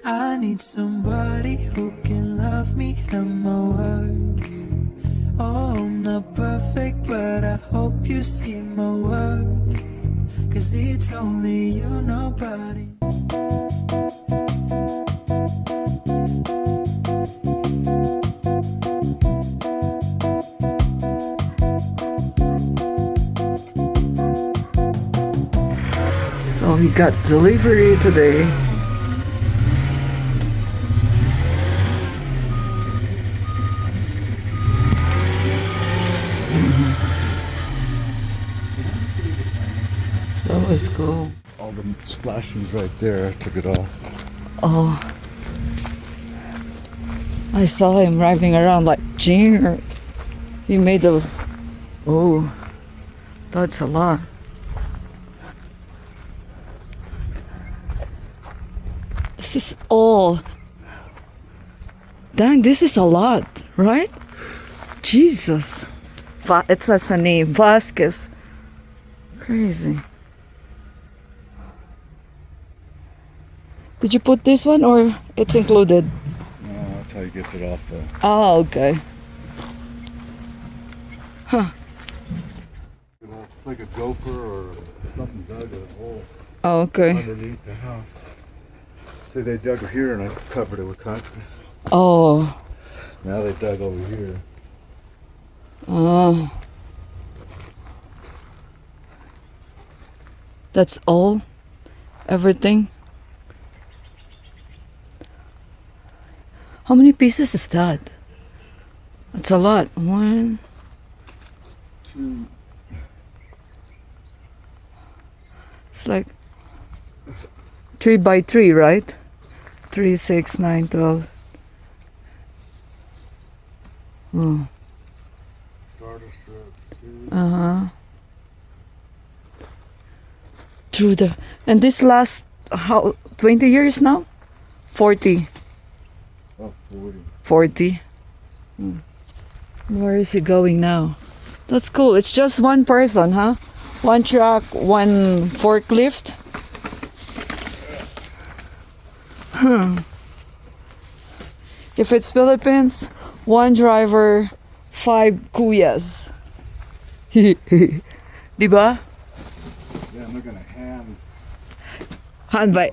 I need somebody who can love me at my worst. Oh, I'm not perfect, but I hope you see my worth. 'Cause it's only you, nobody. So we got delivery today. That was cool. All the splashes right there, I took it off. Oh, I saw him driving around like Jinger. He made a. Oh, that's a lot. This is all. Dang, this is a lot, right? Jesus. It says a name, Vasquez. Crazy. Did you put this one or it's included? No, that's how he gets it off though. Oh, okay. Huh. It's like a gopher or something dug a hole Oh, okay. underneath the house. See, they dug here and I covered it with concrete. Oh. Now they dug over here. Oh. That's all? Everything? How many pieces is that? That's a lot. 1, 2. it's like 3 by 3, right? 3, 6, 9, 12. Oh. Starter strips, 2. Uh-huh. Through the, and this lasts how 20 years now? 40. Oh, 40. 40. Where is he going now? That's cool. It's just one person, huh? One truck, one forklift. If it's Philippines, one driver, 5 kuyas. Diba? Yeah, I'm not gonna Hand by.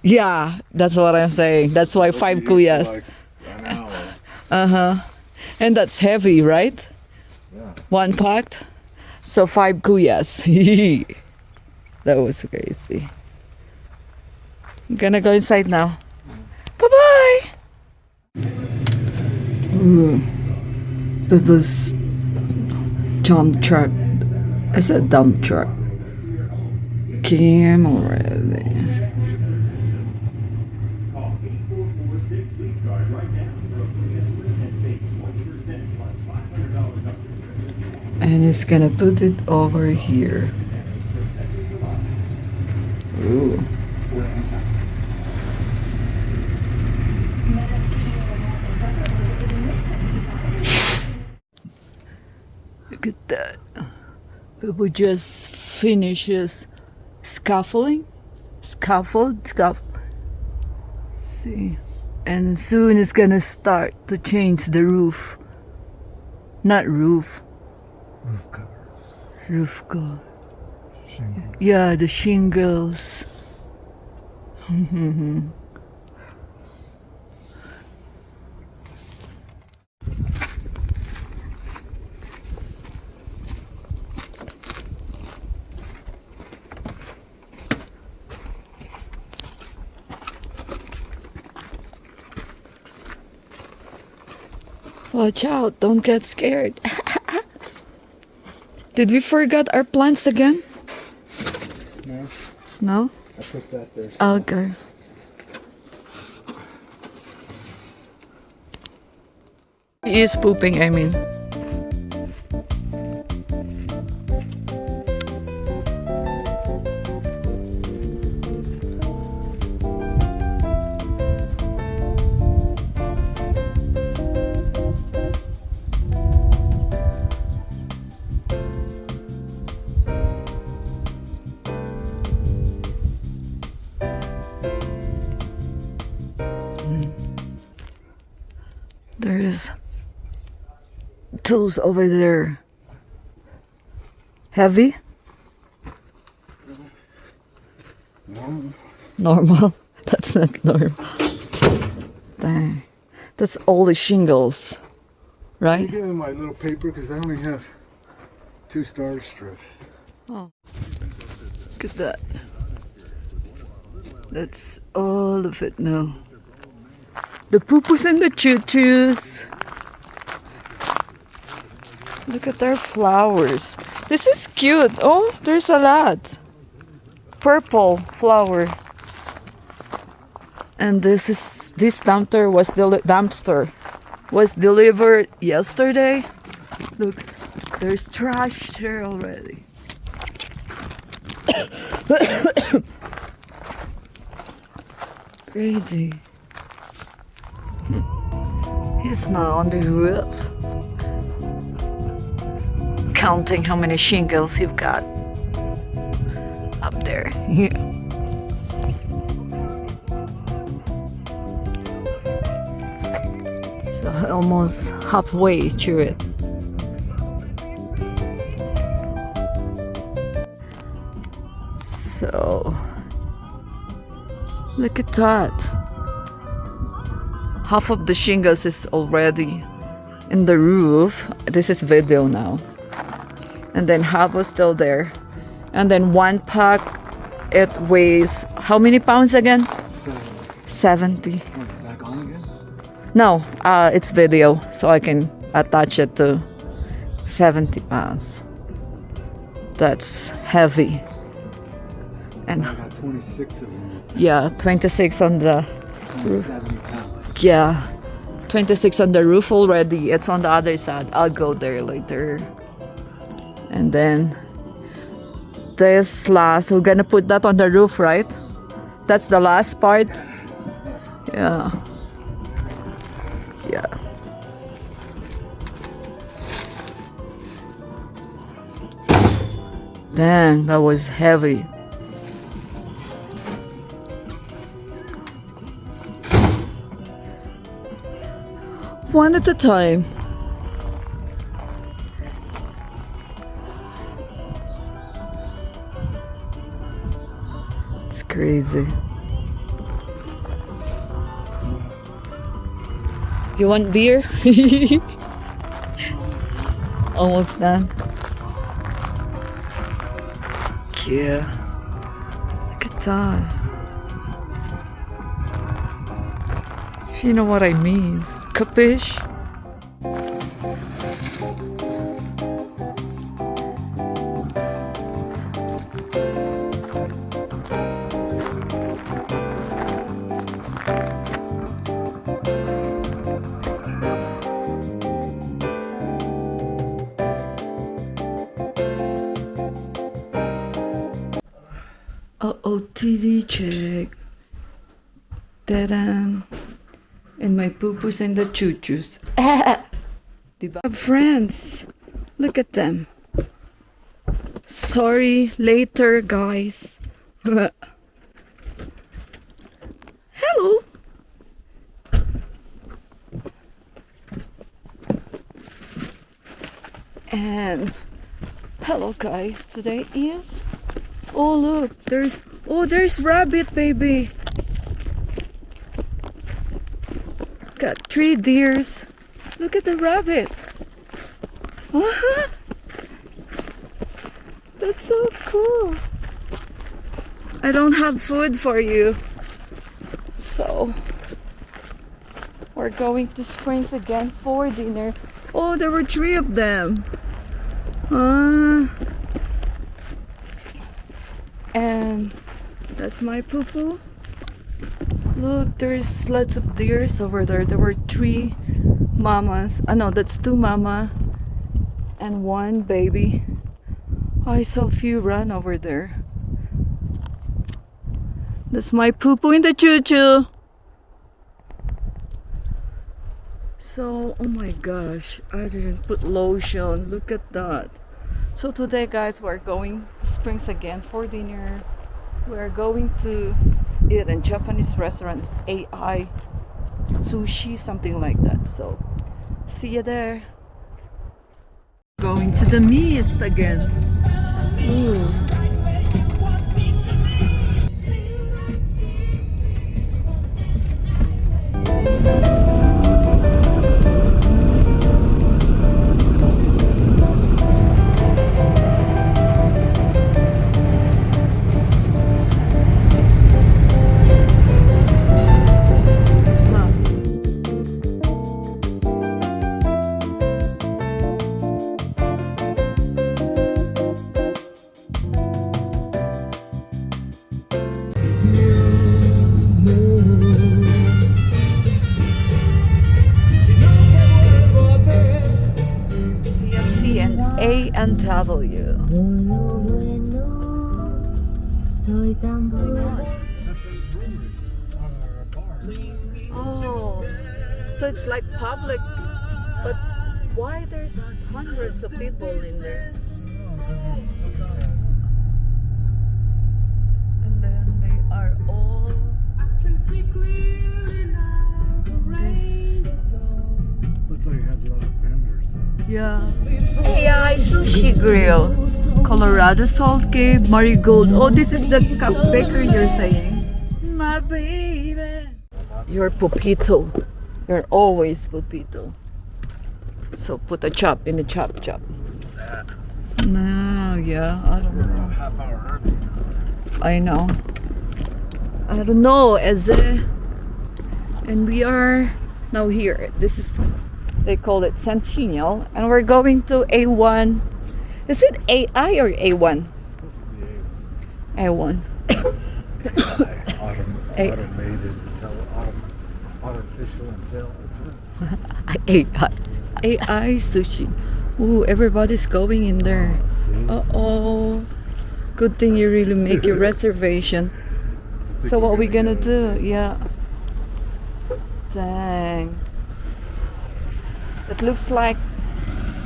Yeah, that's what I'm saying. That's why 5 kuyas. Like an hour. Uh-huh. And that's heavy, right? Yeah. One packed. So 5 kuyas. That was crazy. I'm gonna go inside now. Bye-bye! Ooh. Bebo's dump truck. I said dump truck. Came already. And it's gonna put it over here. Ooh. Look at that. Bebo just finishes scaffold. See. And soon it's gonna start to change the roof. Not roof. Roof cover. Roof cover. Shingle. Yeah, the shingles. Watch out, don't get scared. Did we forget our plants again? No, No? I put that there. Okay. He is pooping, I mean. There's tools over there. Heavy? Normal? That's not normal. Dang. That's all the shingles, Let right? me give him my little paper because I only have 2 star strips. Oh. Look at that. That's all of it now. The poo-poos and the choo-choos. Look at their flowers. This is cute. Oh, there's a lot. Purple flower. And this dumpster was delivered yesterday. Looks, there's trash there already. Crazy. He's now on the roof, counting how many shingles you've got up there. Yeah. So almost halfway through it. So look at that. Half of the shingles is already in the roof. This is video now. And then half was still there. And then one pack, it weighs how many pounds again? 70. Back on again? No, it's video, so I can attach it to 70 pounds. That's heavy. And I got 26 of them. yeah, 26 on the 70 pounds. yeah, 26 on the roof already. It's on the other side. I'll go there later. And then this last, we're gonna put that on the roof, right? That's the last part. Yeah. Yeah. Dang, that was heavy. One at a time. It's crazy. You want beer? Almost done. Yeah. Look at that. If you know what I mean. Capish? OOTD check. Ta-da. And my poo-poos and the choo-choos. Diba? Friends, look at them. Sorry, later, guys. Hello. And hello, guys. Today is. Oh look, there's rabbit, baby. Got 3 deers. Look at the rabbit. Uh-huh. That's so cool. I don't have food for you. So we're going to Springs again for dinner. Oh, there were 3 of them. And that's my poo-poo. Look, there's lots of deers over there. There were 3 mamas. No, that's 2 mama and 1 baby. I saw a few run over there. That's my poo-poo in the choo-choo. So, oh my gosh, I didn't put lotion. Look at that. So today, guys, we're going to Springs again for dinner. We're going to eat in Japanese restaurant. It's AI sushi, something like that. So See you there. Going to the Mist again. Ooh. PFC and A&W. Soy tan buena. That's a brewery or a bar. Oh, so it's like public, but why there's hundreds of people in there? And then they are all this. Looks like it has a lot of vendors. Yeah. AI Sushi Grill. Colorado Salt Cave, Marigold. Oh, this is the cup baker you're saying. My baby. You're Pupito. You're always Pupito. So put a chop in the chop. No, yeah, I don't know. Half hour early. I know. I don't know, Eze. And we are now here. This is, they call it Centennial. And we're going to A1. Is it AI or A1? Supposed to be A1. automated, artificial intelligence. AI sushi. Ooh, everybody's going in there. Uh-oh. Good thing you really make your reservation. So what are we gonna do? Yeah. Dang. It looks like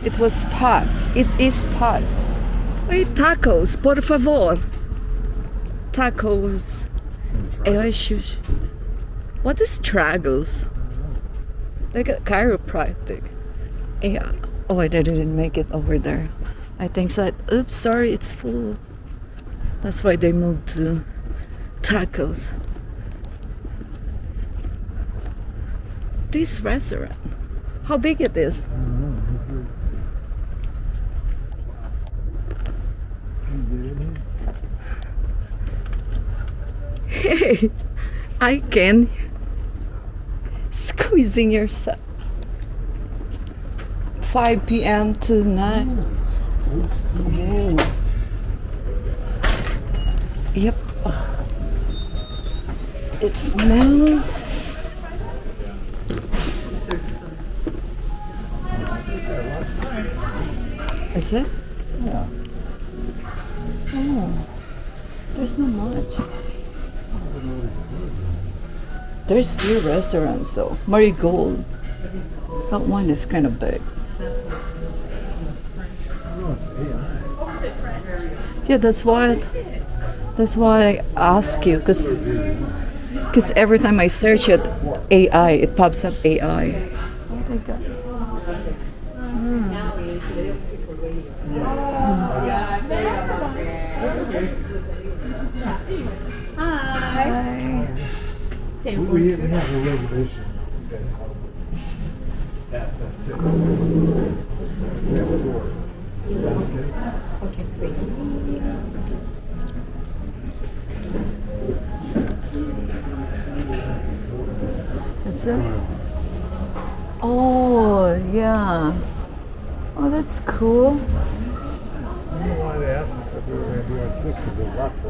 it was pot. It is pot. Wait, tacos, por favor. Tacos. AI sushi. What is tragos? Like a chiropractic. Yeah. Oh, I didn't make it over there. I think so. Oops, sorry, it's full. That's why they moved to tacos. This restaurant, how big it is? Hey, I can squeezing yourself. 5 p.m. to 9. Yep. It smells. Is it? Yeah. Oh, there's not much. There's few restaurants though. Marigold. That one is kind of big. Oh, it's AI. Yeah, that's why I ask you, because every time I search it, AI, it pops up AI. Oh, they got. Hi. We have a reservation. You guys call it. Yeah, that's it. We have a door. Okay, wait. That's it? Oh, yeah. Oh, that's cool. I don't know why they asked us if we were going to do our sick, because there's lots of.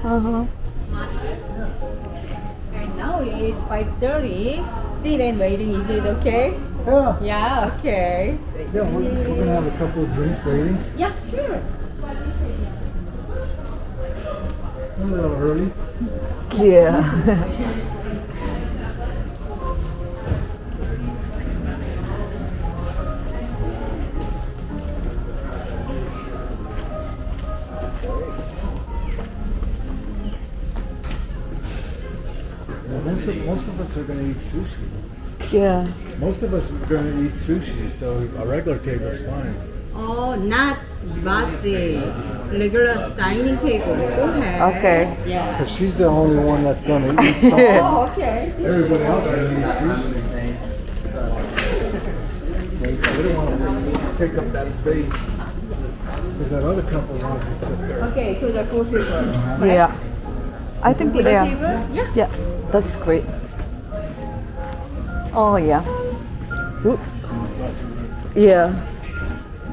Uh-huh. And now it's 5:30. Sit and waiting. Is it okay? Yeah. Yeah, okay. Yeah, we're going to have a couple of drinks waiting. Yeah, sure. A little early. Yeah. Most of us are going to eat sushi. Yeah. Most of us are going to eat sushi, so a regular table is fine. Oh, not Batsy. Regular dining table. Go ahead. Okay. Yeah. Because she's the only one that's going to eat something. Oh, okay. Everybody else is going to eat sushi. They don't want to take up that space. Because that other couple wanted to sit there. Okay, to the 4 people. Yeah. I think Bigger yeah. table? Yeah. Yeah, that's great. Oh yeah. Oop. Yeah.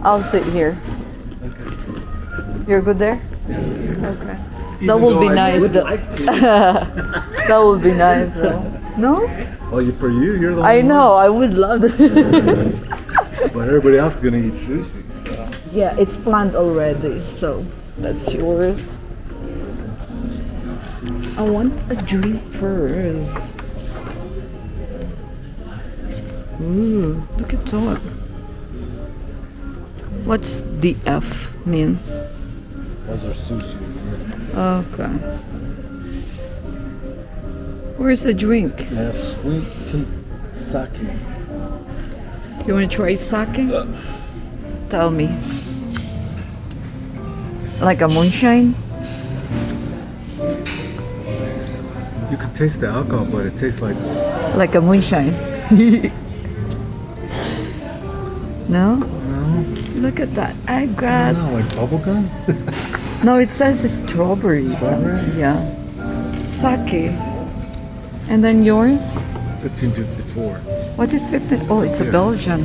I'll sit here. You're good there? Okay. That will be nice. That will be nice though. No? Oh, for you, you're the I know, I would love that. But everybody else is going to eat sushi. So. Yeah, it's planned already, so that's yours. I want a drink first. Ooh, look at that. What's DF means? Those are sushi. Okay. Where's the drink? Yeah, sweet pink sake. You want to try sake? Tell me. Like a moonshine? You can taste the alcohol, but it tastes like... Like a moonshine. No? No, Look at that. I got... no, like bubblegum? No, it says strawberries. Strawberry? Yeah. Sake. And then yours? 1554. What is 15? Oh, it's a Yeah. Belgian.